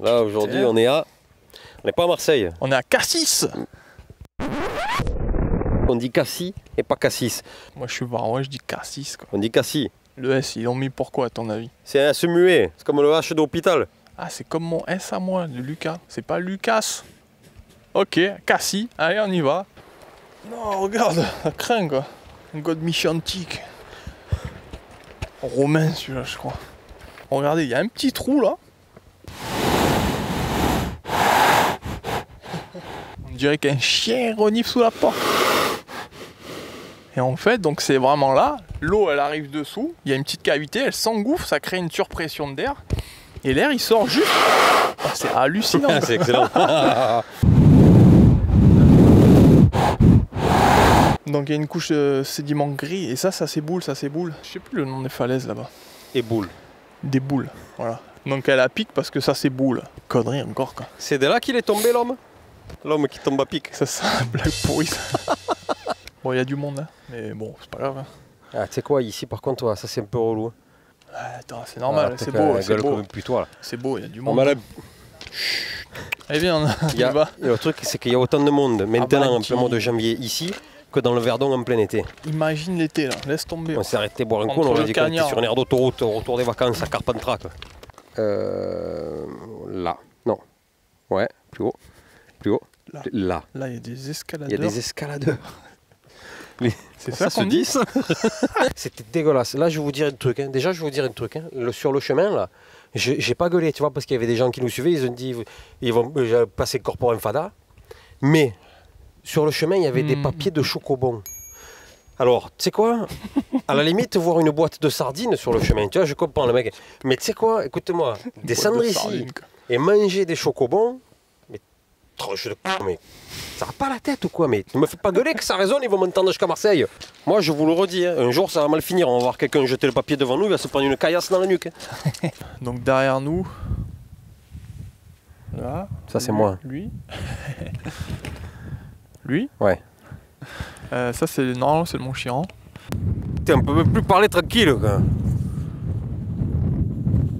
Là aujourd'hui on est à... On n'est pas à Marseille. On est à Cassis. On dit Cassis et pas Cassis. Moi je suis barouin, je dis Cassis quoi. On dit Cassis. Le S, ils l'ont mis pourquoi à ton avis? C'est un S muet, c'est comme le H d'hôpital. Ah c'est comme mon S à moi, de Lucas. C'est pas Lucas. Ok, Cassis, allez on y va. Non regarde, ça craint quoi. Un god antique. Romain celui-là je crois. Regardez, il y a un petit trou là. On dirait qu'un chien renifle sous la porte. Et en fait, donc c'est vraiment là, l'eau elle arrive dessous, il y a une petite cavité, elle s'engouffre, ça crée une surpression d'air. Et l'air il sort juste. Oh, c'est hallucinant. C'est excellent. Donc il y a une couche de sédiment gris et ça s'éboule, ça s'éboule. Je sais plus le nom des falaises là-bas. Et boule. Des boules, voilà. Donc elle a pic parce que ça s'éboule. Connerie encore quoi. C'est de là qu'il est tombé l'homme? L'homme qui tombe à pic. Ça c'est un blague pourrie ça. Bon il y a du monde hein, mais bon c'est pas grave. Hein. Ah tu sais quoi, ici par contre, ça c'est un peu relou. Ah, attends, c'est normal, Ah, c'est beau, c'est beau. Putois, là. C'est beau, il y a du monde. Eh bien, on y va. Le truc c'est qu'il y a autant de monde maintenant en plein mois de janvier janvier ici que dans le Verdon en plein été. Imagine l'été là, laisse tomber. On s'est arrêté boire un coup, Entre on aurait le dit qu'on était cagnard. sur une aire d'autoroute au retour des vacances à Carpentras. Quoi. Là, non. Ouais, plus haut. Plus haut. Là. Là. Là, il y a des escaladeurs. Il y a des escaladeurs. C'est ça se qu'on dit dit ça. C'était dégueulasse. Là, je vais vous dire un truc. Hein. Déjà, je vais vous dire un truc. Hein. Sur le chemin, là, j'ai pas gueulé, tu vois, parce qu'il y avait des gens qui nous suivaient. Ils ont dit, ils vont passer Corporum Fada. Mais sur le chemin, il y avait des papiers de chocobon. Alors, tu sais quoi? À la limite, voir une boîte de sardines sur le chemin, tu vois, je comprends le mec. Mais tu sais quoi? Écoute-moi, descendre ici et manger des chocobons, mais tranche de c***, mais ça va pas la tête ou quoi? Mais ne me fais pas gueuler que ça résonne, ils vont m'entendre jusqu'à Marseille. Moi, je vous le redis, hein, un jour ça va mal finir. On va voir quelqu'un jeter le papier devant nous, il va se prendre une caillasse dans la nuque. Hein. Donc derrière nous, là. Ça, c'est moi. Lui. Lui. Ouais. Ça, c'est normalement c'est le Mont Chiran. On peut même plus parler tranquille, quoi.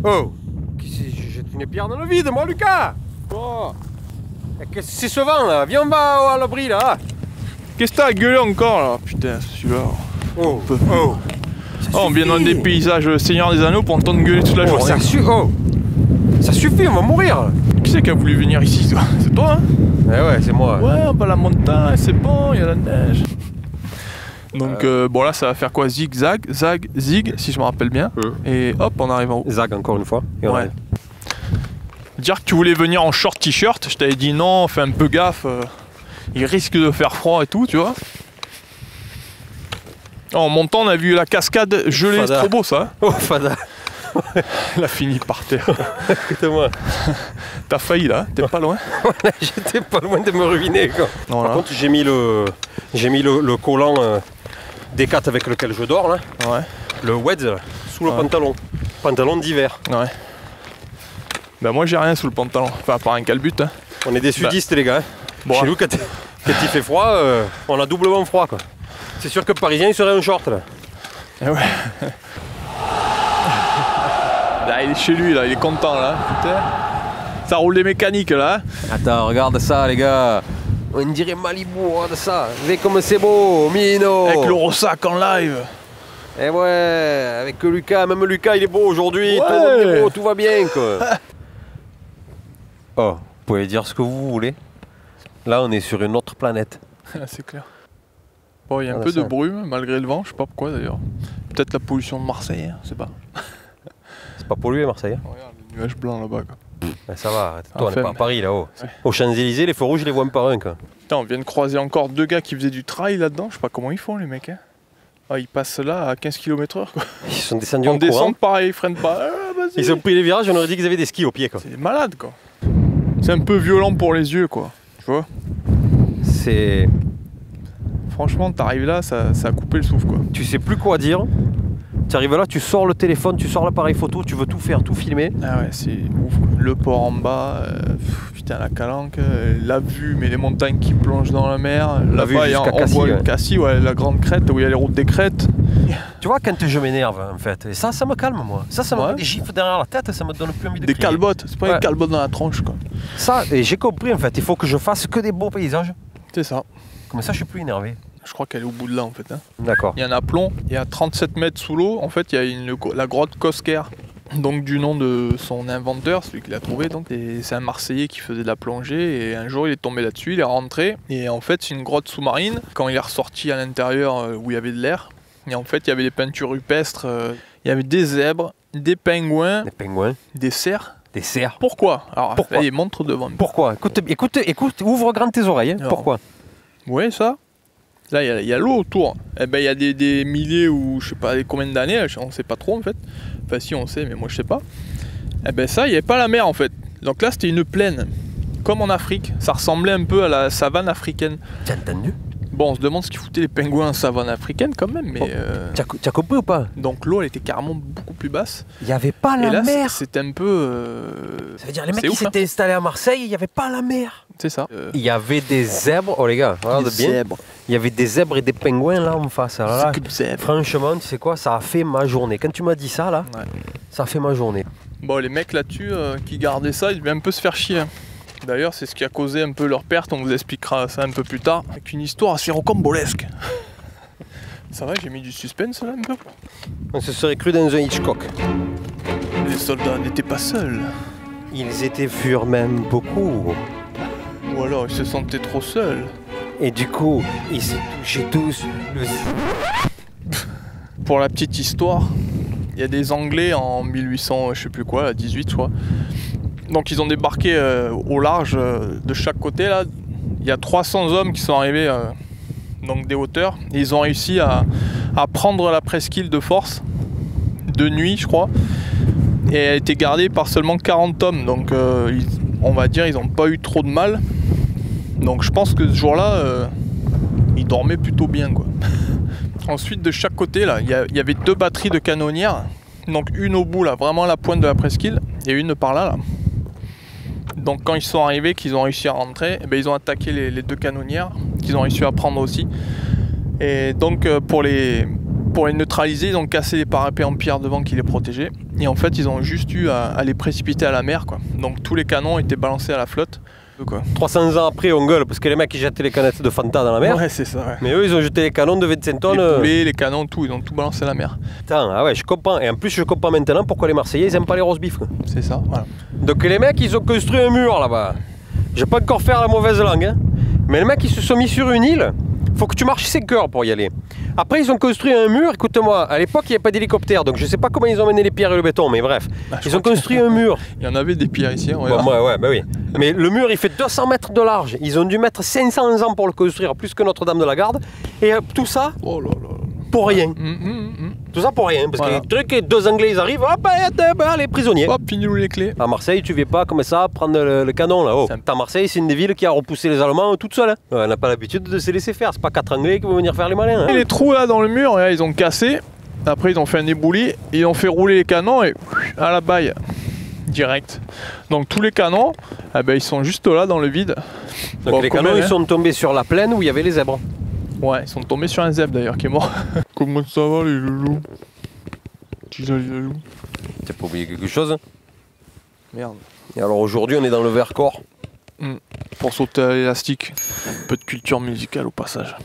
Oh! Qui c'est? Je jette une pierre dans le vide, moi, Lucas! Oh! Qu'est-ce que c'est ce vent, là? Viens, on va à l'abri, là! Qu'est-ce que t'as à gueuler encore, là? Putain, celui-là. Oh! Oh! Oh, on vient dans des paysages Seigneur des Anneaux pour entendre gueuler toute la journée. Ça suffit, on va mourir! Qui c'est qui a voulu venir ici, toi? C'est toi, hein? Ouais, c'est moi. Ouais, on va à la montagne, c'est bon, il y a la neige. Donc bon là ça va faire quoi? Zig, zag, zag, zig, si je me rappelle bien. Et hop, on arrive en haut. Zag encore une fois. Et ouais. Dire que tu voulais venir en short t-shirt, je t'avais dit non, fais un peu gaffe. Il risque de faire froid et tout, tu vois. En montant, on a vu la cascade gelée, c'est trop beau ça. Hein. Oh, Fada. Elle a fini par terre. Écoute-moi. T'as failli là, t'es pas loin. J'étais pas loin de me ruiner quoi. Voilà. Par contre j'ai mis le collant D4 avec lequel je dors là. Ouais. Le wedge là, sous le pantalon. Pantalon d'hiver. Ouais. Ben moi j'ai rien sous le pantalon. Enfin à part un calbut. Hein. On est des sudistes les gars. Hein. Bon, chez nous quand il fait froid, on a doublement froid quoi. C'est sûr que Parisien il serait en short là. Et ouais. Là, il est chez lui, là, il est content là. Putain. Ça roule les mécaniques là. Attends, regarde ça les gars. On dirait Malibu, regarde ça. Regardez comme c'est beau, Mino. Avec le Rossac en live. Et ouais, avec Lucas, même Lucas il est beau aujourd'hui. Ouais. Tout le monde est beau, tout va bien quoi. Oh, vous pouvez dire ce que vous voulez. Là on est sur une autre planète. C'est clair. Bon, il y a un peu de brume malgré le vent, je sais pas pourquoi d'ailleurs. Peut-être la pollution de Marseille, hein, je sais pas. C'est pas pollué Marseille. Regarde les nuages blancs là-bas quoi. Ben, ça va, toi on n'est pas à Paris là-haut. Ouais. Aux Champs-Élysées, les feux rouges je les vois un par un quoi. Putain, on vient de croiser encore deux gars qui faisaient du trail là-dedans, je sais pas comment ils font les mecs. Hein. Ah, ils passent là à 15 km/h quoi. Ils sont descendus en en courant. descente pareil, ils freinent pas. Ils ont pris les virages, on aurait dit qu'ils avaient des skis au pied quoi. C'est malade quoi. C'est un peu violent pour les yeux quoi. Tu vois. C'est... Franchement, t'arrives là, ça a coupé le souffle quoi. Tu sais plus quoi dire. Tu arrives là, tu sors le téléphone, tu sors l'appareil photo, tu veux tout faire, tout filmer. Ah ouais, c'est ouf. Quoi. Le port en bas, putain la calanque, la vue, mais les montagnes qui plongent dans la mer. Là-bas, on voit le Cassis, ouais, la grande crête où il y a les routes des crêtes. Tu vois, quand je m'énerve, en fait, et ça me calme, moi. Ça me met des gifles derrière la tête, ça me donne plus envie de crier. Des calbottes, c'est pas une calbotte dans la tronche, quoi. Ça, et j'ai compris, en fait, il faut que je fasse que des beaux paysages. C'est ça. Comme ça, je suis plus énervé. Je crois qu'elle est au bout de là, en fait. Hein. D'accord. Il y a un aplomb, il y a 37 mètres sous l'eau, en fait, il y a la grotte Kosker. Donc du nom de son inventeur, celui qui l'a trouvé, donc c'est un Marseillais qui faisait de la plongée et un jour il est tombé là-dessus, il est rentré et en fait c'est une grotte sous-marine. Quand il est ressorti à l'intérieur où il y avait de l'air, et en fait il y avait des peintures rupestres, il y avait des zèbres, des pingouins, des cerfs. Des cerfs. Pourquoi? Alors pourquoi? Il montre devant. Pourquoi? Écoute, ouvre grand tes oreilles. Hein. Pourquoi? Oui, ça. Là, il y a l'eau autour. Eh ben, il y a des milliers ou je sais pas combien d'années, on sait pas trop en fait. Enfin, si on sait, mais moi je sais pas. Eh ben, ça, il n'y avait pas la mer en fait. Donc là, c'était une plaine. Comme en Afrique. Ça ressemblait un peu à la savane africaine. T'as entendu? Bon, on se demande ce qu'ils foutaient les pingouins en savane africaine quand même, mais... T'as compris ou pas? Donc l'eau, elle était carrément beaucoup plus basse. Il n'y avait pas la mer. C'était un peu... Ça veut dire les mecs qui s'étaient installés à Marseille, il n'y avait pas la mer. C'est ça. Il y avait des zèbres, oh les gars, regarde bien. Zèbres. Il y avait des zèbres et des pingouins là en face. Alors là, franchement, tu sais quoi, ça a fait ma journée. Quand tu m'as dit ça là, ça a fait ma journée. Bon, les mecs là-dessus qui gardaient ça, ils devaient un peu se faire chier. Hein. D'ailleurs, c'est ce qui a causé un peu leur perte, on vous expliquera ça un peu plus tard, avec une histoire assez rocambolesque. Ça va, j'ai mis du suspense là un peu. On se serait cru dans un Hitchcock. Les soldats n'étaient pas seuls. Ils furent même beaucoup. Ou alors ils se sentaient trop seuls. Et du coup, ils se touchaient tous le... Pour la petite histoire, il y a des Anglais en 1800, je sais plus quoi, 18 je crois. Donc ils ont débarqué au large de chaque côté là. Il y a 300 hommes qui sont arrivés donc des hauteurs. Et ils ont réussi à prendre la presqu'île de force, de nuit je crois. Et elle a été gardée par seulement 40 hommes. Donc on va dire ils n'ont pas eu trop de mal. Donc je pense que ce jour-là, ils dormaient plutôt bien quoi. Ensuite de chaque côté là, il y avait 2 batteries de canonnières. Donc une au bout là, vraiment à la pointe de la presqu'île, et une par là. Donc quand ils sont arrivés, qu'ils ont réussi à rentrer, eh bien, ils ont attaqué les 2 canonnières, qu'ils ont réussi à prendre aussi. Et donc pour les neutraliser, ils ont cassé les parapets en pierre devant qui les protégeaient. Et en fait, ils ont juste eu à les précipiter à la mer, quoi. Donc tous les canons étaient balancés à la flotte. Quoi. 300 ans après, on gueule parce que les mecs ils jetaient les canettes de Fanta dans la mer. Ouais, c'est ça. Ouais. Mais eux, ils ont jeté les canons de 25 tonnes. Les poulets, les canons, tout, ils ont tout balancé à la mer. Putain, ah ouais, je comprends. Et en plus, je comprends maintenant pourquoi les Marseillais ils aiment pas les roast beef. C'est ça, voilà. Donc les mecs, ils ont construit un mur là-bas. Je vais pas encore faire la mauvaise langue, hein. Mais les mecs, ils se sont mis sur une île. Faut que tu marches 5 heures pour y aller. Après, ils ont construit un mur. Écoute-moi, à l'époque, il n'y avait pas d'hélicoptère, donc je sais pas comment ils ont mené les pierres et le béton, mais bref. Ils ont construit un mur. Il y en avait des pierres ici. Ouais, bah oui. Mais le mur, il fait 200 mètres de large. Ils ont dû mettre 500 ans pour le construire, plus que Notre-Dame de la Garde. Et tout ça, pour rien. Tout ça pour rien. Parce que les trucs, 2 Anglais, ils arrivent, hop, les prisonniers. Hop, finis-nous les clés. À Marseille, tu ne viens pas comme ça prendre le canon là. Oh. À Marseille, c'est une des villes qui a repoussé les Allemands toute seule. Hein. On n'a pas l'habitude de se laisser faire. C'est pas 4 Anglais qui vont venir faire les malins. Hein. Et les trous là dans le mur, là, ils ont cassé. Après, ils ont fait un ébouli. Ils ont fait rouler les canons et à la baille. Direct. Donc tous les canons, eh ben, ils sont juste là dans le vide. Donc les canons, ils sont tombés sur la plaine où il y avait les zèbres. Ouais, ils sont tombés sur un zèbre d'ailleurs qui est mort. Comment ça va les loulous? T'as pas oublié quelque chose? Merde. Et alors aujourd'hui, on est dans le Vercors. Pour sauter à l'élastique. Un peu de culture musicale au passage.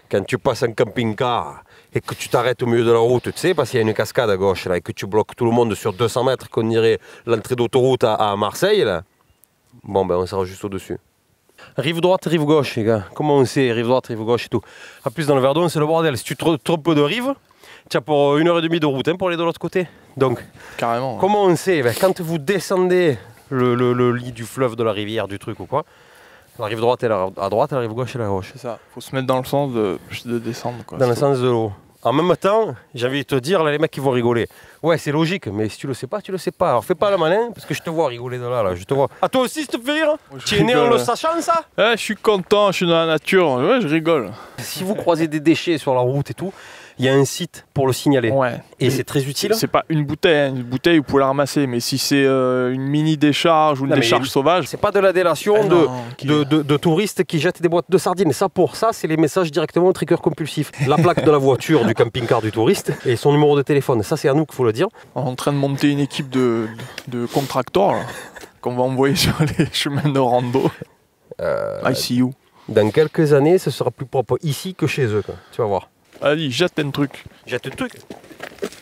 Quand tu passes un camping-car et que tu t'arrêtes au milieu de la route, tu sais, parce qu'il y a une cascade à gauche là, et que tu bloques tout le monde sur 200 mètres, qu'on dirait l'entrée d'autoroute à Marseille, là. Bon, ben on sera juste au-dessus. Rive droite, rive gauche, les gars. Comment on sait, rive droite, rive gauche et tout. En plus, dans le Verdon, c'est le bordel. Si tu te trompes de rive, tu as pour 1h30 de route hein, pour aller de l'autre côté. Donc, carrément. Comment on sait? Ben, quand vous descendez le lit du fleuve, de la rivière, du truc ou quoi, la rive droite est à droite, la rive gauche est à gauche. C'est ça. Faut se mettre dans le sens de descendre. Quoi. Dans le sens de l'eau. En même temps, j'ai envie de te dire, là, les mecs, ils vont rigoler. Ouais, c'est logique, mais si tu le sais pas, tu le sais pas. Alors fais pas le malin, parce que je te vois rigoler de là, je te vois. Ah, toi aussi, ça te fait rire? Tu es né en le sachant, ça? Ouais, je suis content, je suis dans la nature, ouais, je rigole. Si vous croisez des déchets sur la route et tout, il y a un site pour le signaler. Ouais. Et c'est très utile. C'est pas une bouteille, hein. Une bouteille vous pouvez la ramasser, mais si c'est une mini décharge ou une décharge sauvage. C'est pas de la délation de touristes qui jettent des boîtes de sardines. Et ça, pour ça, c'est les messages directement au trigger compulsif. La plaque de la voiture du camping-car du touriste et son numéro de téléphone. Ça, c'est à nous qu'il faut le dire. On est en train de monter une équipe de contracteurs là, qu'on va envoyer sur les chemins de rando. I see you. Dans quelques années, ce sera plus propre ici que chez eux, quoi. Tu vas voir. Allez, jette un truc. Jette un truc.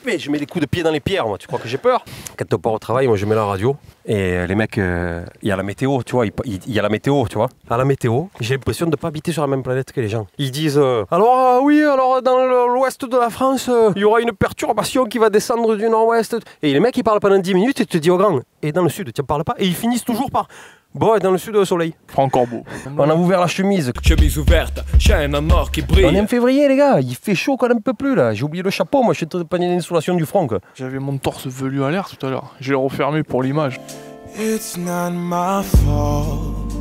Mais je mets des coups de pied dans les pierres, moi. Tu crois que j'ai peur? Quand on part au travail, moi, je mets la radio. Et les mecs, il y a la météo, tu vois. Il y a la météo, tu vois. À la météo, j'ai l'impression de ne pas habiter sur la même planète que les gens. Ils disent alors, oui, alors dans l'ouest de la France, il y aura une perturbation qui va descendre du nord-ouest. Et les mecs, ils parlent pendant 10 minutes et tu te dis, oh grand, et dans le sud, tu ne parles pas. Et ils finissent toujours par. Bon, et dans le sud, le soleil. Encore beau. On a ouvert la chemise. Chemise ouverte, chaîne en or qui brille. On est en février, les gars. Il fait chaud quand même un peu plus, là. J'ai oublié le chapeau. Moi, je suis en train de panier l'insolation du front, quoi. J'avais mon torse velu à l'air tout à l'heure. Je l'ai refermé pour l'image. It's not my fault.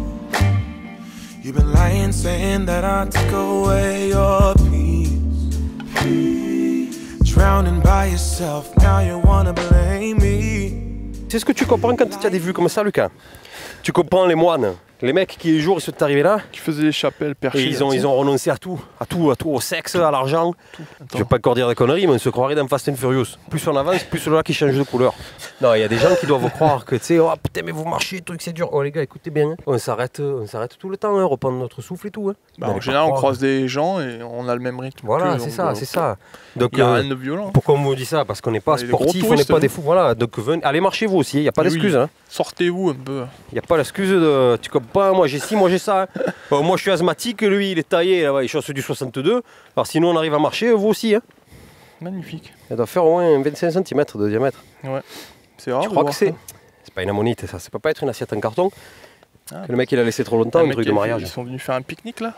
You've been lying, saying that I took away your peace. Drowning by yourself, now you wanna blame me. C'est ce que tu comprends quand tu as des vues comme ça, Lucas. Tu comprends les moines, les mecs qui les jours ils sont arrivés là. Qui faisaient des chapelles perchées. Et ils ont renoncé à tout, au sexe, à l'argent. Je vais pas encore dire des conneries, mais on se croirait dans Fast and Furious. Plus on avance, plus là qui change de couleur. Non, il y a des gens qui doivent croire que tu sais, oh putain, mais vous marchez, truc c'est dur. Oh les gars, écoutez bien, hein. On s'arrête tout le temps, hein, reprendre notre souffle et tout. Hein. Bah, en général, on croise des gens et on a le même rythme. Voilà, c'est ça, c'est ça. Donc, il n'y a rien de violent. Pourquoi on vous dit ça? Parce qu'on n'est pas sportif, on n'est pas des fous. Voilà, donc allez marchez vous aussi, il n'y a pas d'excuse. Hein. Sortez-vous un peu. Il n'y a pas l'excuse de. Tu comprends, moi j'ai ci, moi j'ai ça. Hein. Moi je suis asthmatique, lui il est taillé, là, il chasse du 62. Alors sinon on arrive à marcher, vous aussi. Hein. Magnifique. Elle doit faire au moins 25 cm de diamètre. Ouais. C'est rare. Je crois que c'est. C'est pas une ammonite, ça. Ça peut pas être une assiette en carton. Ah, que le mec il a laissé trop longtemps, un truc de mariage. Ils sont venus faire un pique-nique là.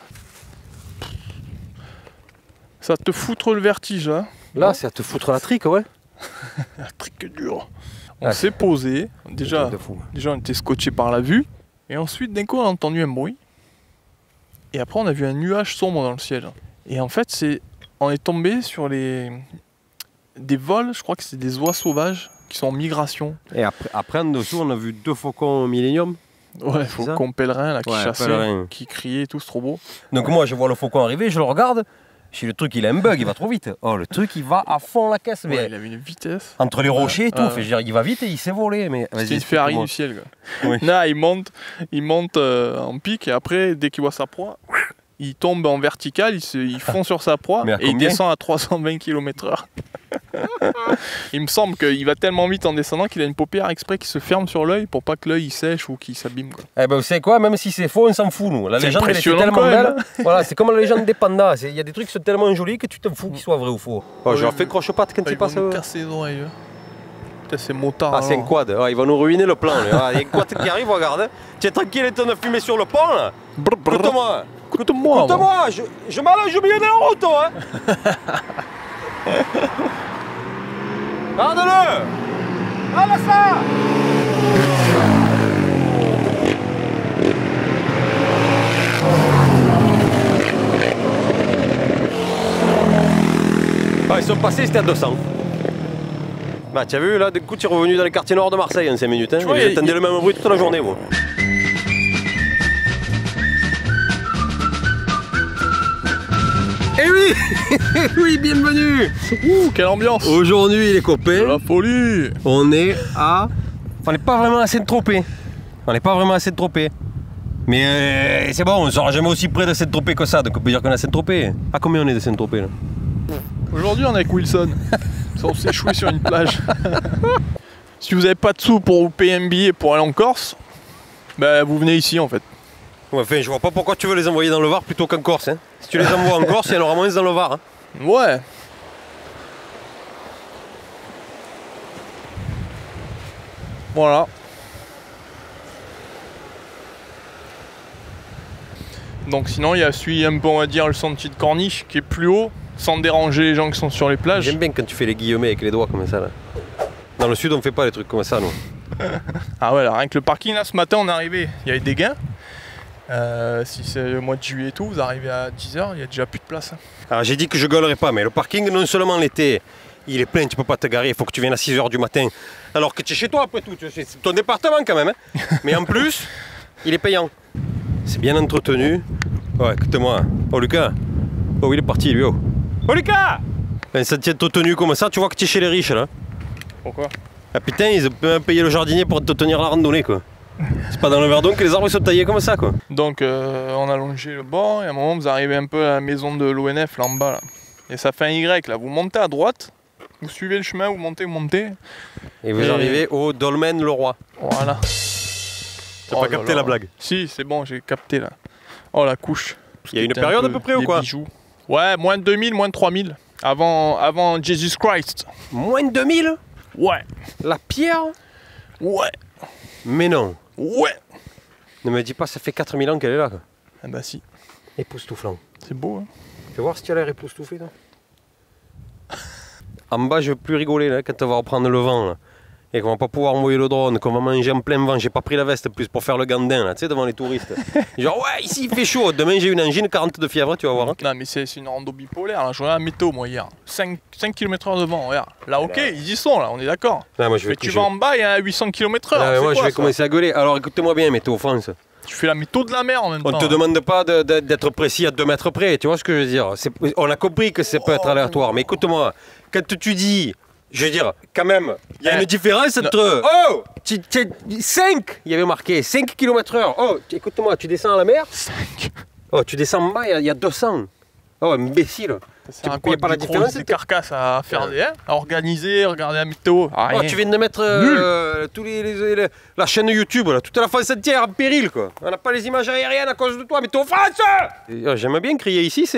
Ça te foutre le vertige là. Là, c'est à te foutre la trique, ouais. La trique dure. On s'est posé. Déjà, on était scotché par la vue. Et ensuite, d'un coup, on a entendu un bruit. Et après, on a vu un nuage sombre dans le ciel. Et en fait, on est tombé sur des vols, je crois que c'est des oies sauvages qui sont en migration. Et après en dessous, on a vu 2 faucons Millennium. Ouais, faucons pèlerins là, qui chassaient, qui criaient et tout, c'est trop beau. Donc moi, je vois le faucon arriver, je le regarde. Si le truc il a un bug, il va trop vite. Oh, le truc il va à fond la caisse. Ouais, il avait une vitesse. Entre les rochers et tout, fait, je veux dire, il va vite et il s'est volé. C'est une Ferrari du ciel. Quoi. Oui. Là, il monte en pique et après, dès qu'il voit sa proie, il tombe en vertical, il fond sur sa proie et il descend à 320 km/h. Il me semble qu'il va tellement vite en descendant qu'il a une paupière exprès qui se ferme sur l'œil pour pas que l'œil sèche ou qu'il s'abîme. Eh ben vous savez quoi, même si c'est faux, on s'en fout nous. La légende elle est tellement belle. Voilà, c'est comme la légende des pandas. Il y a des trucs qui sont tellement jolis que tu t'en fous qu'ils soient vrais ou faux. Oh, je leur fais croche-patte quand il passe. Il va nous casser les oreilles. Putain, c'est motard. Ah, c'est un quad. Il va nous ruiner le plan. Il y a un quad qui arrive, regarde. Tu es tranquille et tu as fumé sur le pont là. Écoute-moi. Écoute-moi, je m'allonge au milieu de la route, hein. Regarde-le. Regarde ça. Ah, ils sont passés, c'était à 200. Bah, tu as vu, là, du coup, tu es revenu dans les quartiers nord de Marseille en 5 minutes. Hein. J'entendais le même bruit toute la journée, moi. Eh oui. Oui, bienvenue. Quelle ambiance. Aujourd'hui, les copains, la folie. On n'est pas vraiment à Saint-Tropez. On n'est pas vraiment à Saint-Tropez. Mais c'est bon, on ne sera jamais aussi près de Saint-Tropez que ça, donc on peut dire qu'on est à Saint-Tropez. À combien on est de Saint-Tropez là? Aujourd'hui, on est avec Wilson. On s'est échoué sur une plage. Si vous n'avez pas de sous pour vous payer un billet pour aller en Corse, bah, vous venez ici en fait. Enfin, je vois pas pourquoi tu veux les envoyer dans le Var plutôt qu'en Corse. Hein. Si tu les envoies en Corse, il y en aura moins dans le Var. Hein. Ouais. Voilà. Donc sinon, il y a celui un peu, on va dire, le sentier de Corniche qui est plus haut, sans déranger les gens qui sont sur les plages. J'aime bien quand tu fais les guillemets avec les doigts comme ça là. Dans le sud, on fait pas les trucs comme ça, nous. Ah ouais, là, rien que le parking, là, ce matin, on est arrivé, il y avait des gains. Si c'est le mois de juillet et tout, vous arrivez à 10h, il y a déjà plus de place. Alors j'ai dit que je gueulerais pas, mais le parking, non seulement l'été, il est plein, tu peux pas te garer, il faut que tu viennes à 6h du matin. Alors que tu es chez toi après tout, c'est ton département quand même. Hein. Mais en plus, il est payant. C'est bien entretenu. Ouais, écoute-moi. Oh Lucas. Oh, il est parti lui. Oh, oh Lucas. Un sentier entretenu comme ça, tu vois que tu es chez les riches là. Pourquoi? Ah putain, ils ont même payé le jardinier pour te tenir la randonnée quoi. C'est pas dans le Verdon que les arbres sont taillés comme ça quoi. Donc on a longé le bord et à un moment vous arrivez un peu à la maison de l'ONF là en bas là. Et ça fait un Y là, vous montez à droite, vous suivez le chemin, vous montez. Et vous arrivez au Dolmen le Roi. Voilà. T'as pas capté la blague? Si, c'est bon, j'ai capté là. Oh la couche. Il y a une période à peu près ou quoi? Bijoux. Ouais, moins de 2000, moins de 3000. Avant Jesus Christ. Moins de 2000? Ouais. La pierre? Ouais. Mais non. Ouais. Ne me dis pas, ça fait 4000 ans qu'elle est là quoi. Ah bah si. Époustouflant. C'est beau hein. Fais voir si tu as l'air époustouflé là. En bas, je veux plus rigoler là, quand on va reprendre le vent là. Et qu'on va pas pouvoir envoyer le drone, qu'on va manger en plein vent. J'ai pas pris la veste plus pour faire le gandin là, tu sais, devant les touristes. Genre ouais, ici il fait chaud, demain j'ai une angine, 40 de fièvre, tu vas voir. Hein. Non mais c'est une rando bipolaire, là. Je regarde la météo moi hier. 5 km/h de vent, regarde. Là ok, ils y sont là, on est d'accord. Moi, Mais tu vas en bas, il y a 800 km/h. Là, moi je vais commencer à gueuler. Alors écoutez-moi bien, Météo France. Tu fais la météo de la mer en même temps. On te demande pas d'être précis à 2 mètres près, tu vois ce que je veux dire. On a compris que ça peut être aléatoire, mais écoute-moi, quand tu dis, je veux dire, quand même, il y a une différence entre... Oh 5 il y avait marqué, 5 km/h. Oh, écoute-moi, tu descends à la mer 5. Oh, tu descends en bas, il y a 200. Oh, imbécile. Tu ne pas la différence des carcasses à faire à organiser, regarder la météo. Oh, tu viens de mettre tous la chaîne YouTube, là, toute la France entière en péril, quoi. On n'a pas les images aériennes à cause de toi, Météo France. J'aime bien crier ici,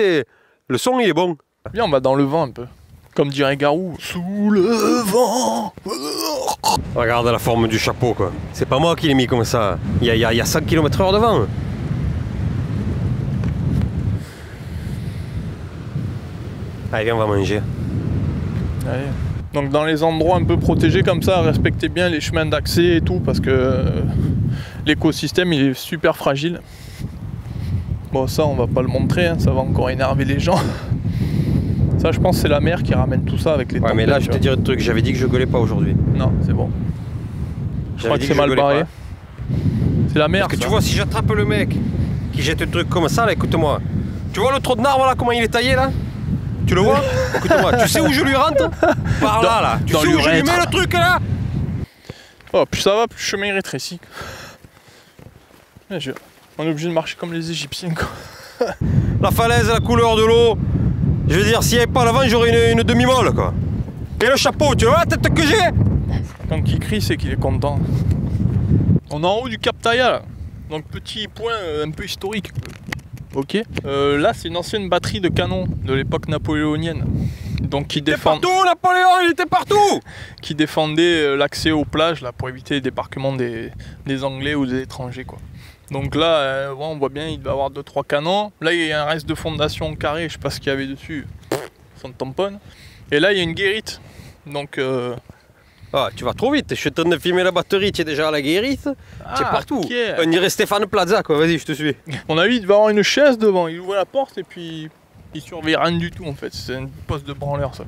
le son il est bon. Viens, on va dans le vent un peu. Comme dirait Garou, sous le vent. Regarde la forme du chapeau, quoi. C'est pas moi qui l'ai mis comme ça. Il y a 100 km/h de vent. Allez, viens, on va manger. Allez. Donc dans les endroits un peu protégés comme ça, respectez bien les chemins d'accès et tout, parce que l'écosystème il est super fragile. Bon ça on va pas le montrer, hein, ça va encore énerver les gens. Ça je pense c'est la mer qui ramène tout ça avec les tempêtes. Ouais mais là je te dirais un truc, j'avais dit que je gueulais pas aujourd'hui. Non c'est bon. Je crois que c'est mal barré. C'est la mer. Parce que tu vois si j'attrape le mec qui jette un truc comme ça là, écoute-moi. Tu vois le tronc d'arbre là, comment il est taillé là? Tu le vois? Écoute-moi, tu sais où je lui rentre? Par là, là. Tu sais où je lui mets le truc là? Oh, plus ça va, plus le chemin est rétréci. On est obligé de marcher comme les Égyptiens, quoi. La falaise, la couleur de l'eau. Je veux dire, s'il n'y avait pas l'avant, j'aurais une demi-molle, quoi. Et le chapeau, tu vois la tête que j'ai? Quand il crie, c'est qu'il est content. On est en haut du Cap Taya, là. Donc, petit point un peu historique. Ok. Là, c'est une ancienne batterie de canon de l'époque napoléonienne. Donc, qui défend. Partout, Napoléon, il était partout. Qui défendait l'accès aux plages là pour éviter le débarquement des Anglais ou des étrangers, quoi. Donc là, on voit bien, il doit y avoir 2-3 canons. Là, il y a un reste de fondation carré, je sais pas ce qu'il y avait dessus. Ça me tamponne. Et là, il y a une guérite. Donc. Ah, tu vas trop vite, je suis en train de filmer la batterie, tu es déjà à la guérite, tu es partout. Okay. On dirait Stéphane Plaza, quoi, vas-y, je te suis. On a vu, il devait avoir une chaise devant, il ouvre la porte et puis il surveille rien du tout en fait, c'est un poste de branleur ça.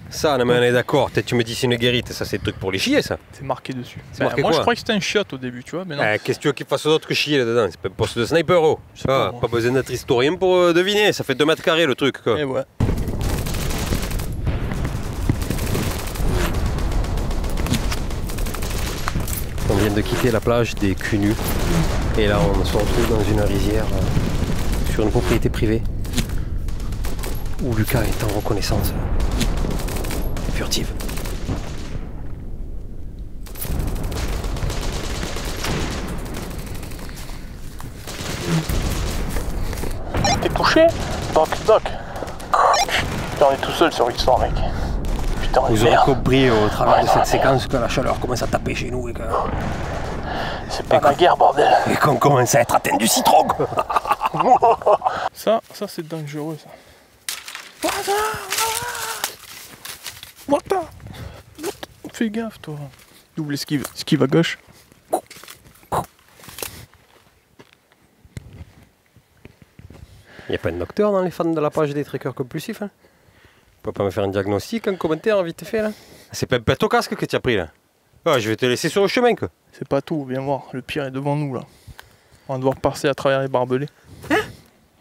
Ça, non, mais on est d'accord, tu me dis c'est une guérite, ça c'est le truc pour les chier ça. C'est marqué dessus. Marqué moi je croyais que c'était un chiotte au début, tu vois, mais non. Qu'est-ce que tu veux qu'il fasse d'autre que chier là-dedans? C'est pas un poste de sniper, oh. Pas besoin d'être historien pour deviner, ça fait 2 mètres carrés le truc, quoi. Et ouais. On vient de quitter la plage des Cunus et là on se retrouve dans une rizière sur une propriété privée où Lucas est en reconnaissance furtive. T'es touché? Doc. Putain, on est tout seul sur l'histoire, mec. Putain, vous aurez compris au travers de cette séquence que la chaleur commence à taper chez nous et que... C'est pas la guerre, bordel. Et qu'on commence à être atteint du citron. Ça c'est dangereux, ça. What the... Fais gaffe, toi. Double esquive. Esquive à gauche. Il n'y a pas de docteur dans les fans de la page des trekkers compulsifs. Hein. Tu peux pas me faire un diagnostic, un commentaire vite fait là. C'est pas une pète au casque que tu as pris là. Ah, je vais te laisser sur le chemin quoi. C'est pas tout, viens voir, le pire est devant nous là. On va devoir passer à travers les barbelés. Hein?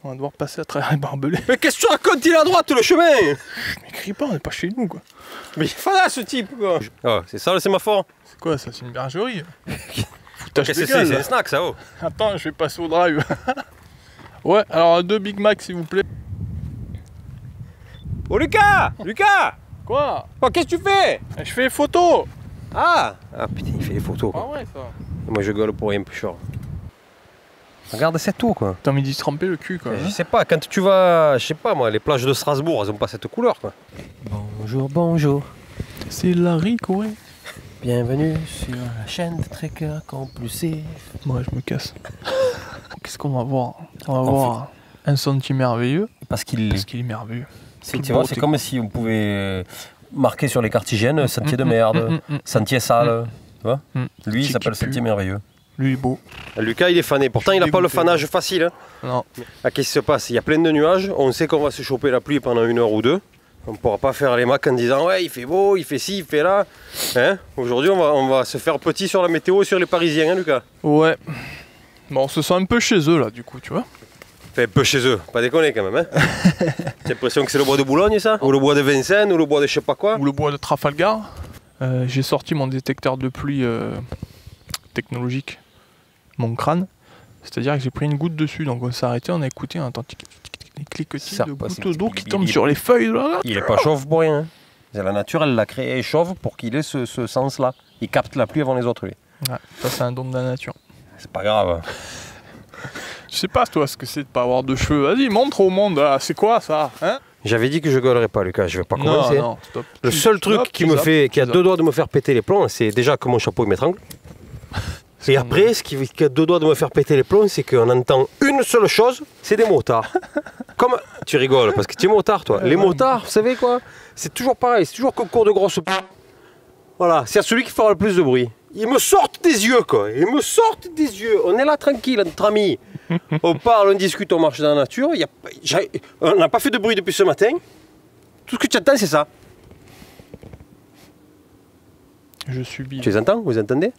On va devoir passer à travers les barbelés. Mais qu'est-ce que tu racontes? Il est à droite le chemin. Mais crie pas, on n'est pas chez nous quoi. Mais il est là ce type quoi. Oh, c'est ça le sémaphore. C'est quoi ça? C'est une bergerie. Qu'est-ce que c'est? C'est un snack ça oh. Attends, je vais passer au drive. Ouais, alors 2 Big Mac s'il vous plaît. Oh Lucas! Lucas! Quoi? Oh, qu'est-ce que tu fais? Je fais les photos. Ah putain, il fait les photos quoi. Ah ouais ça. Moi je gueule pour rien plus cher. Regarde cette eau quoi. T'as envie d'y tremper le cul quoi. Je sais pas, quand tu vas, je sais pas moi, les plages de Strasbourg, elles ont pas cette couleur quoi. Bonjour, bonjour. C'est Larry quoi. Bienvenue sur la chaîne de Trekker Compulsif. Moi je me casse. Qu'est-ce qu'on va voir? On va voir un sentier merveilleux. Parce qu'il est merveilleux. c'est comme si on pouvait marquer sur les cartes hygiènes sentier de merde, sentier sale. Tu vois Lui il s'appelle sentier merveilleux. Lui il est beau. Lucas il est fané, pourtant il n'a pas le fanage facile. Hein. Non. Ah, qu'est-ce qui se passe? Il y a plein de nuages, on sait qu'on va se choper la pluie pendant 1 heure ou 2. On ne pourra pas faire les macs en disant ouais il fait beau, il fait ci, il fait là. Hein Aujourd'hui on va se faire petit sur la météo et sur les Parisiens, hein, Lucas? Ouais. Bon, on se sent un peu chez eux là du coup, tu vois. Fait un peu chez eux, pas déconner quand même. Hein. J'ai l'impression que c'est le bois de Boulogne ça? Ou le bois de Vincennes, ou le bois de je sais pas quoi? Ou le bois de Trafalgar. J'ai sorti mon détecteur de pluie technologique, mon crâne. C'est-à-dire que j'ai pris une goutte dessus, donc on s'est arrêté, on a écouté, on entend les cliquetis de gouttes d'eau qui tombent sur les feuilles là. Il est pas chauve pour rien. Hein. La nature elle l'a créé chauve pour qu'il ait ce sens là. Il capte la pluie avant les autres lui. Ouais, ça c'est un don de la nature. C'est pas grave. Je sais pas toi ce que c'est de pas avoir de cheveux. Vas-y, montre au monde, c'est quoi ça hein? J'avais dit que je gueulerais pas Lucas, je vais pas commencer. Non, stop. Le seul truc qui a 2 doigts de me faire péter les plombs, c'est déjà que mon chapeau il m'étrangle. Et après, ce qui a 2 doigts de me faire péter les plombs, c'est qu'on entend une seule chose, c'est des motards. Comme tu rigoles parce que tu es motard toi. Les motards, vous savez quoi? C'est toujours pareil, c'est toujours concours de grosses. Voilà, c'est celui qui fera le plus de bruit. Ils me sortent des yeux quoi, ils me sortent des yeux. On est là tranquille entre amis. On parle, on discute, on marche dans la nature. On n'a pas fait de bruit depuis ce matin. Tout ce que tu entends, c'est ça. Je subis. Tu les entends? Vous entendez?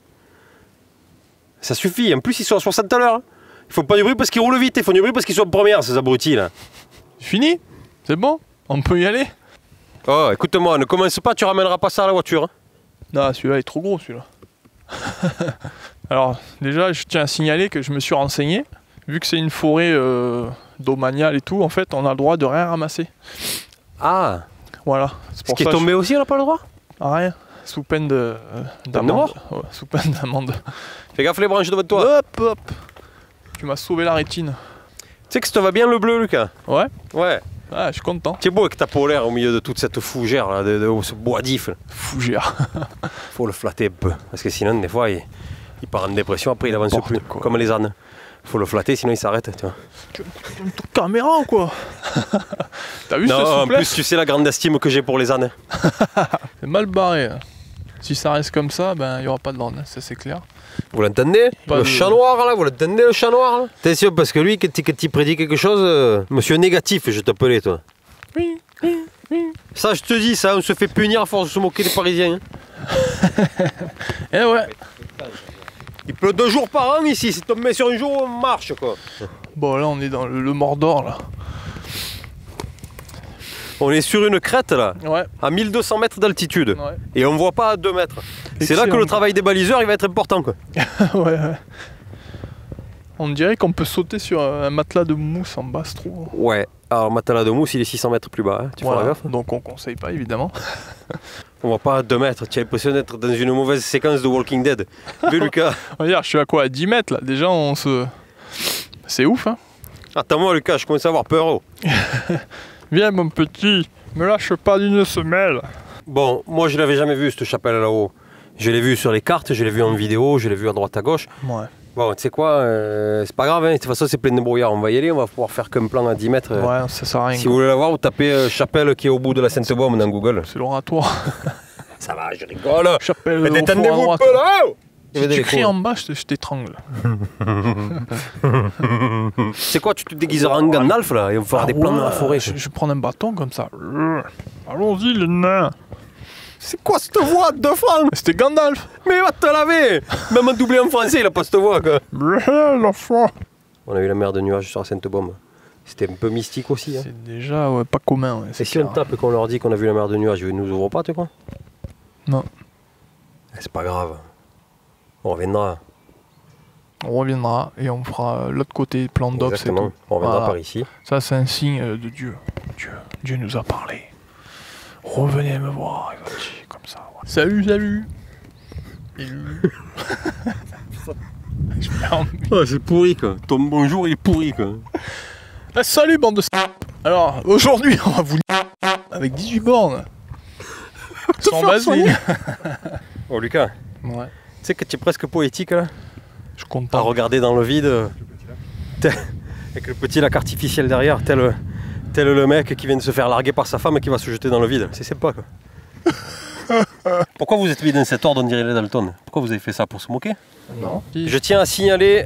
Ça suffit. En plus, ils sont à 60 à l'heure. Hein. Ils font pas du bruit parce qu'ils roulent vite. Ils font du bruit parce qu'ils sont en première, ces abrutis là. Fini? C'est bon? On peut y aller? Oh, écoute-moi, ne commence pas, tu ramèneras pas ça à la voiture. Hein. Non, celui-là est trop gros, celui-là. Alors, déjà, je tiens à signaler que je me suis renseigné. Vu que c'est une forêt domaniale et tout, en fait, on a le droit de rien ramasser. Ah. Voilà. Ce qui est tombé aussi, on n'a pas le droit? Rien. Sous peine d'amende. Ouais, sous peine d'amende. Fais gaffe les branches devant toi. Hop, hop. Tu m'as sauvé la rétine. Tu sais que ça te va bien le bleu, Lucas? Ouais. Ouais. Ah, je suis content. Tu es beau avec ta polaire au milieu de toute cette fougère, là, de ce bois d'if. Fougère. Faut le flatter un peu. Parce que sinon, des fois, il part en dépression, après il avance plus. Quoi. Comme les ânes. Faut le flatter, sinon il s'arrête. Tu vois. Tu as une caméra ou quoi? T'as vu ce souplesse? En plus, tu sais la grande estime que j'ai pour les ânes. C'est mal barré. Si ça reste comme ça, ben il n'y aura pas de l'âne, ça c'est clair. Vous l'entendez? Le chat noir là, vous l'entendez le chat noir là? Attention parce que lui, quand il prédit quelque chose, monsieur négatif, je t'appelais toi. Oui. Ça je te dis, ça, on se fait punir à force de se moquer des Parisiens. Hein. Eh ouais. Il pleut 2 jours par an ici, si tombé sur un jour on marche quoi. Bon là on est dans le Mordor là. On est sur une crête là, ouais. À 1200 mètres d'altitude. Ouais. Et on voit pas à 2 mètres. C'est là que le travail des baliseurs il va être important quoi. Ouais. On dirait qu'on peut sauter sur un matelas de mousse en bas, trop. Ouais, alors le matelas de mousse il est 600 mètres plus bas, hein. Tu feras gaffe. Donc on conseille pas évidemment. On voit pas à 2 mètres, tu as l'impression d'être dans une mauvaise séquence de Walking Dead. Mais Lucas. Regarde, je suis à quoi? À 10 mètres là, déjà on se... C'est ouf hein. Attends-moi Lucas, je commence à avoir peur. Oh. Viens mon petit, me lâche pas d'une semelle. Bon, moi je l'avais jamais vu cette chapelle là-haut. Je l'ai vu sur les cartes, je l'ai vu en vidéo, je l'ai vu à droite à gauche. Ouais. Bon, tu sais quoi, c'est pas grave, hein. De toute façon c'est plein de brouillard, on va y aller, on va pouvoir faire qu'un plan à 10 mètres. Ouais, ça sert à rien. Si vous voulez la voir, vous tapez chapelle qui est au bout de la Sainte-Baume dans Google. C'est l'oratoire. Ça va, je rigole. Chapelle. Mais détendez-vous un peu là. Il y avait Si des tu cries échos. en bas, je t'étrangle. C'est quoi, tu te déguiseras en Gandalf là et on fera des plans dans la forêt. Je vais prendre un bâton comme ça. Allons-y, les nains. C'est quoi cette voix de franc? C'était Gandalf. Mais va te laver. Même un doublé en français, il a pas cette voix quoi. La foi. On a eu la mer de nuages sur la Sainte-Baume. C'était un peu mystique aussi. Hein. C'est déjà pas commun. Ouais, Et si on tape et qu'on leur dit qu'on a vu la mer de nuages, ils nous ouvrent pas, tu crois? Non. C'est pas grave. On reviendra. On reviendra et on fera l'autre côté, plan d'Ops et Exactement. tout. On reviendra Voilà. par ici. Ça, c'est un signe de Dieu. Dieu nous a parlé. Revenez me voir, il va dire comme ça. Ouais. Salut, salut. Je me rends- Oh, c'est pourri quoi. Ton bonjour il est pourri quoi. Ah, salut, bande de Alors, aujourd'hui, on va vous avec 18 bornes. Sans vaseline. Oh Lucas, Ouais. tu sais que tu es presque poétique là. Je À compte pas. regarder dans le vide. Avec le petit lac artificiel derrière, tel le mec qui vient de se faire larguer par sa femme et qui va se jeter dans le vide. C'est sympa quoi. Pourquoi vous êtes mis dans cet ordre, on dirait les Dalton? Pourquoi vous avez fait ça? Pour se moquer? Non. Je tiens à signaler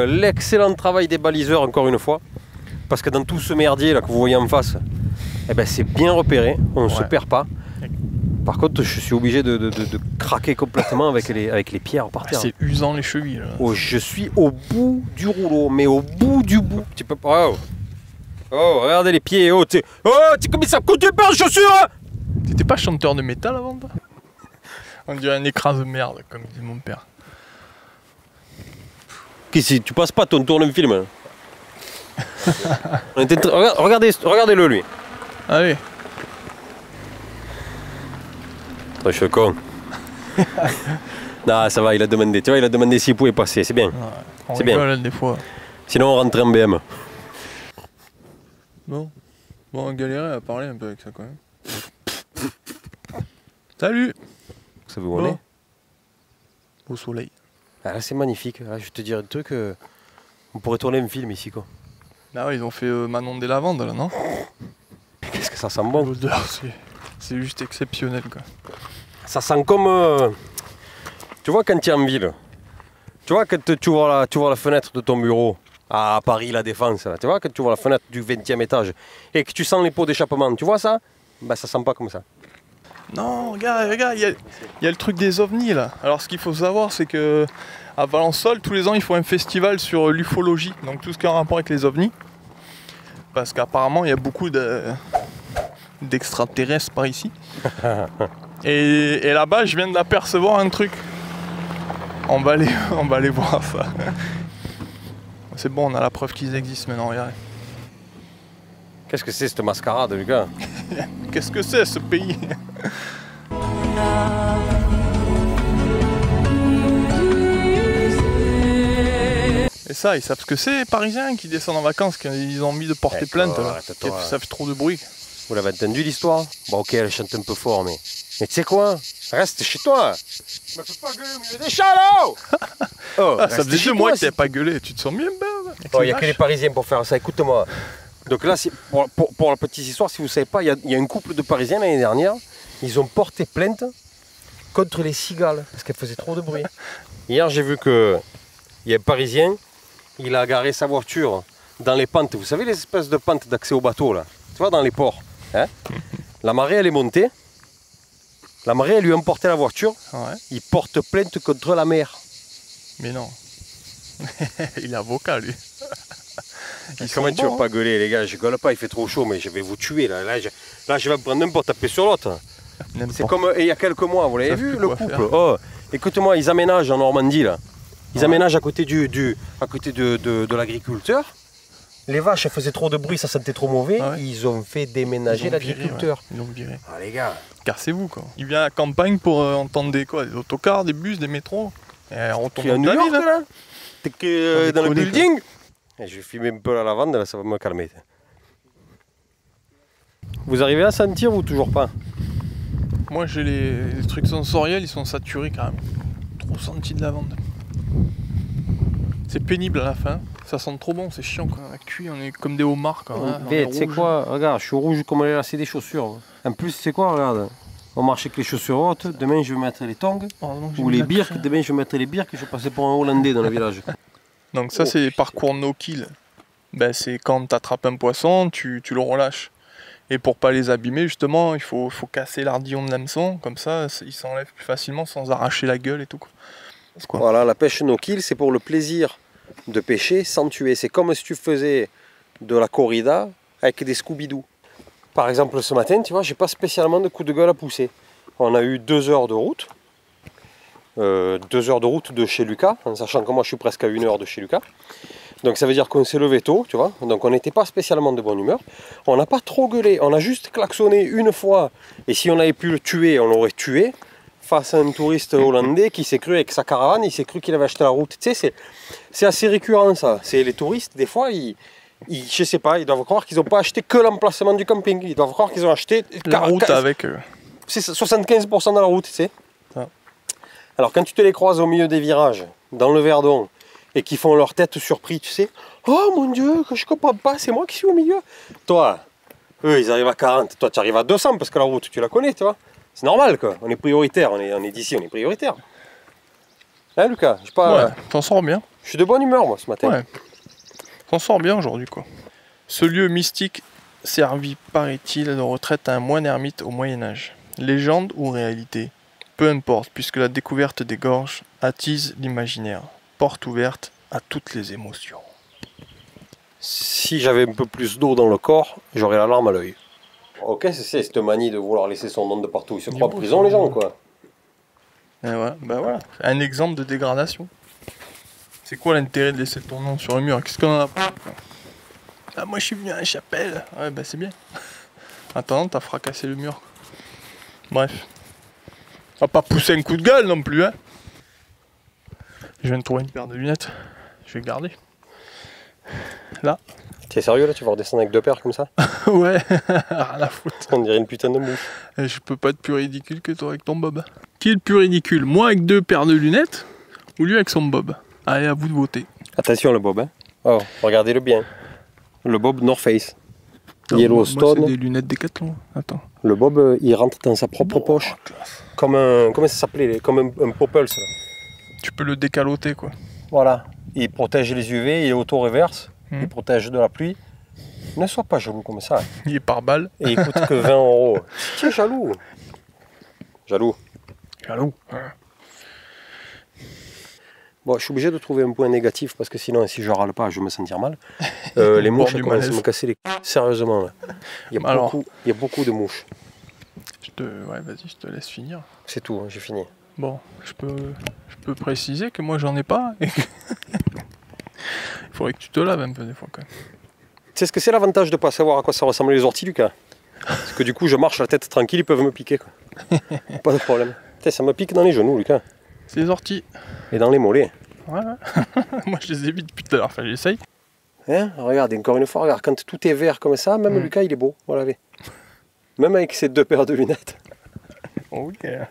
l'excellent travail des baliseurs encore une fois. Parce que dans tout ce merdier là que vous voyez en face, eh ben, c'est bien repéré, on ne se Ouais. perd pas. Par contre, je suis obligé de craquer complètement avec les pierres par terre. C'est usant les chevilles. Là. Oh, je suis au bout du rouleau, mais au bout du bout. Tu peux pas. Oh, oh regardez les pieds. Oh, tu comme ça coûte pas les chaussures hein. T'étais pas chanteur de métal avant toi? On dirait un écran de merde, comme dit mon père. Qu'est-ce que tu passes pas ton tourne un film hein. Regardez-le lui. Allez. Oh, je suis con. Non, ça va, il a demandé. Tu vois, il a demandé s'il pouvait passer, c'est bien. Ouais, on C'est bien. rigole des fois. Sinon, on rentre en BM. Bon, on galérait à parler un peu avec ça quand même. Salut. Ça veut où on est? Au soleil. Ah, là, c'est magnifique. Là, je vais te dire un truc. On pourrait tourner un film ici, quoi. Ah ouais, ils ont fait Manon des Lavandes là, non? Qu'est-ce que ça sent bon? L'odeur, c'est juste exceptionnel quoi. Ça sent comme... Tu vois, quand tu es en ville, tu vois, quand tu ouvres la fenêtre de ton bureau à Paris, La Défense, là, tu vois, quand tu ouvres la fenêtre du 20e étage et que tu sens les pots d'échappement, tu vois ça? Ben, ça sent pas comme ça. Non, regarde, il y a le truc des ovnis là. Alors ce qu'il faut savoir, c'est que à Valençol, tous les ans, ils font un festival sur l'ufologie, donc tout ce qui a un rapport avec les ovnis. Parce qu'apparemment, il y a beaucoup d'extraterrestres par ici. Et là-bas, je viens d'apercevoir un truc. On va aller voir ça. C'est bon, on a la preuve qu'ils existent maintenant, regardez. Qu'est-ce que c'est cette mascarade, Lucas? Qu'est-ce que c'est ce pays? Et ça, ils savent ce que c'est, les Parisiens qui descendent en vacances, qu'ils ont envie de porter plainte. Là. arrête-toi. Ça fait trop de bruit. Vous l'avez entendu l'histoire? Bon, ok, elle chante un peu fort, mais tu sais quoi? Reste chez toi! Me fais pas gueuler au milieu des chats, là! Oh, Ah, ça reste faisait chez 2 mois toi, que t'avais pas gueulé. Tu te sens bien, ben? il n'y a que les Parisiens pour faire ça, écoute-moi. Donc là, pour la petite histoire, si vous ne savez pas, il y a un couple de Parisiens l'année dernière, ils ont porté plainte contre les cigales, parce qu'elles faisaient trop de bruit. Hier, j'ai vu qu'il y a un Parisien, il a garé sa voiture dans les pentes, vous savez les espèces de pentes d'accès au bateau, là, tu vois, dans les ports. Hein. La marée, elle est montée, la marée, elle lui a emporté la voiture, Ouais. il porte plainte contre la mer. Mais non. Il est avocat, lui. Comment tu veux pas gueuler, les gars? Je gueule pas, il fait trop chaud, mais je vais vous tuer là. Là, je vais me prendre un pour taper sur l'autre. C'est comme il y a quelques mois, vous l'avez Savent vu, plus le quoi couple. faire. Oh, écoute-moi, ils aménagent en Normandie là. Ils Ouais. aménagent à côté de l'agriculteur. Les vaches, elles faisaient trop de bruit, ça sentait trop mauvais. Ah ouais. Ils ont fait déménager l'agriculteur. Ils l'ont viré. Ah les gars. Cassez-vous, quoi. Il vient à la campagne pour entendre des autocars, des bus, des métros. Et on Tu retourne es à dans New ta York ville, hein. là? T'es que Sans dans le déconner, building? Et je vais filmer un peu la lavande, là, ça va me calmer. Vous arrivez à sentir ou toujours pas? Moi, j'ai les trucs sensoriels, ils sont saturés quand même. Trop senti de lavande. C'est pénible à la fin. Ça sent trop bon, c'est chiant quand on a cuit, on est comme des homards quand même. Tu sais quoi? Regarde, je suis rouge comme les lacets des chaussures. En plus, c'est quoi? Regarde. On marche avec les chaussures hautes, demain je vais mettre les tongs, ou les birks, demain je vais mettre les birks, je vais passer pour un Hollandais dans le village. Donc ça, c'est parcours no-kill. Ben, c'est quand tu attrapes un poisson, tu le relâches. Et pour pas les abîmer, justement, il faut casser l'ardillon de l'hameçon, comme ça, il s'enlève plus facilement sans arracher la gueule et tout. Quoi. Voilà, la pêche no-kill, c'est pour le plaisir de pêcher sans tuer. C'est comme si tu faisais de la corrida avec des Scooby-Doo. Par exemple, ce matin, tu vois, j'ai pas spécialement de coup de gueule à pousser. On a eu 2 heures de route. 2 heures de route de chez Lucas, en sachant que moi je suis presque à 1 heure de chez Lucas. Donc ça veut dire qu'on s'est levé tôt, tu vois. Donc on n'était pas spécialement de bonne humeur. On n'a pas trop gueulé, on a juste klaxonné une fois. Et si on avait pu le tuer, on l'aurait tué. Face à un touriste hollandais qui s'est cru avec sa caravane, il s'est cru qu'il avait acheté la route. Tu sais, c'est assez récurrent ça. C'est les touristes, des fois, je sais pas, ils doivent croire qu'ils n'ont pas acheté que l'emplacement du camping. Ils doivent croire qu'ils ont acheté la route avec eux. C'est 75% de la route, tu sais. Ah. Alors quand tu te les croises au milieu des virages, dans le Verdon, et qui font leur tête surpris, tu sais, oh mon Dieu, que je comprends pas, c'est moi qui suis au milieu. Toi, eux ils arrivent à 40, toi tu arrives à 200 parce que la route tu la connais, tu vois. C'est normal quoi, on est prioritaire, on est d'ici, on est prioritaire. Hein Lucas, je sais pas. Ouais, t'en sors bien. Je suis de bonne humeur moi ce matin. Ouais. T'en sors bien aujourd'hui quoi. Ce lieu mystique servit, paraît-il, de retraite à un moine ermite au Moyen-Âge. Légende ou réalité? Peu importe, puisque la découverte des gorges attise l'imaginaire. Porte ouverte à toutes les émotions. Si j'avais un peu plus d'eau dans le corps, j'aurais la larme à l'œil. Ok, c'est cette manie de vouloir laisser son nom de partout. Ils se croient en prison les gens quoi. Et ouais, bah voilà, un exemple de dégradation. C'est quoi l'intérêt de laisser ton nom sur le mur? Qu'est-ce qu'on en a? Ah, moi je suis venu à la chapelle. Ouais, bah c'est bien. Attends, t'as fracassé le mur. Bref. On va pas pousser un coup de gueule non plus, hein. Je viens de trouver une paire de lunettes. Je vais garder. Là. T'es sérieux là? Tu vas redescendre avec 2 paires comme ça? Ouais, rien à foutre. On dirait une putain de mouche. Et je peux pas être plus ridicule que toi avec ton bob. Qui est le plus ridicule? Moi avec 2 paires de lunettes ou lui avec son bob? Allez, à vous de voter. Attention le bob, hein. Oh, regardez-le bien. Le bob North Face. Non, Yellowstone. moi, c'est des lunettes Décathlon. Attends. Le bob, il rentre dans sa propre poche. Classe. Comme un... Comment ça s'appelait? Comme un Populse. Là. Tu peux le décaloter quoi. Voilà. Il protège les UV, il est auto-reverse. Hmm. Il protège de la pluie. Ne sois pas jaloux comme ça. Il est par balle. Et il coûte que 20 €. Tiens, jaloux. Jaloux. Jaloux. Bon, je suis obligé de trouver un point négatif parce que sinon, si je râle pas, je vais me sentir mal. Les mouches, elles commencent à me casser les couilles. Sérieusement, là. Il y a beaucoup de mouches. Ouais, vas-y, je te laisse finir. C'est tout, hein, j'ai fini. Bon, je peux préciser que moi j'en ai pas. Et que... Il faudrait que tu te laves un peu des fois quand même. Tu sais ce que c'est l'avantage de ne pas savoir à quoi ça ressemble les orties, Lucas? Parce que du coup, je marche la tête tranquille, ils peuvent me piquer. Quoi. Pas de problème. Putain, ça me pique dans les genoux, Lucas. C'est les orties. Et dans les mollets. Voilà. Moi je les évite depuis tout à l'heure, enfin j'essaye. Hein, regarde, encore une fois, regarde, quand tout est vert comme ça, même Lucas, il est beau. Voilà. Même avec ses 2 paires de lunettes. Oh yeah.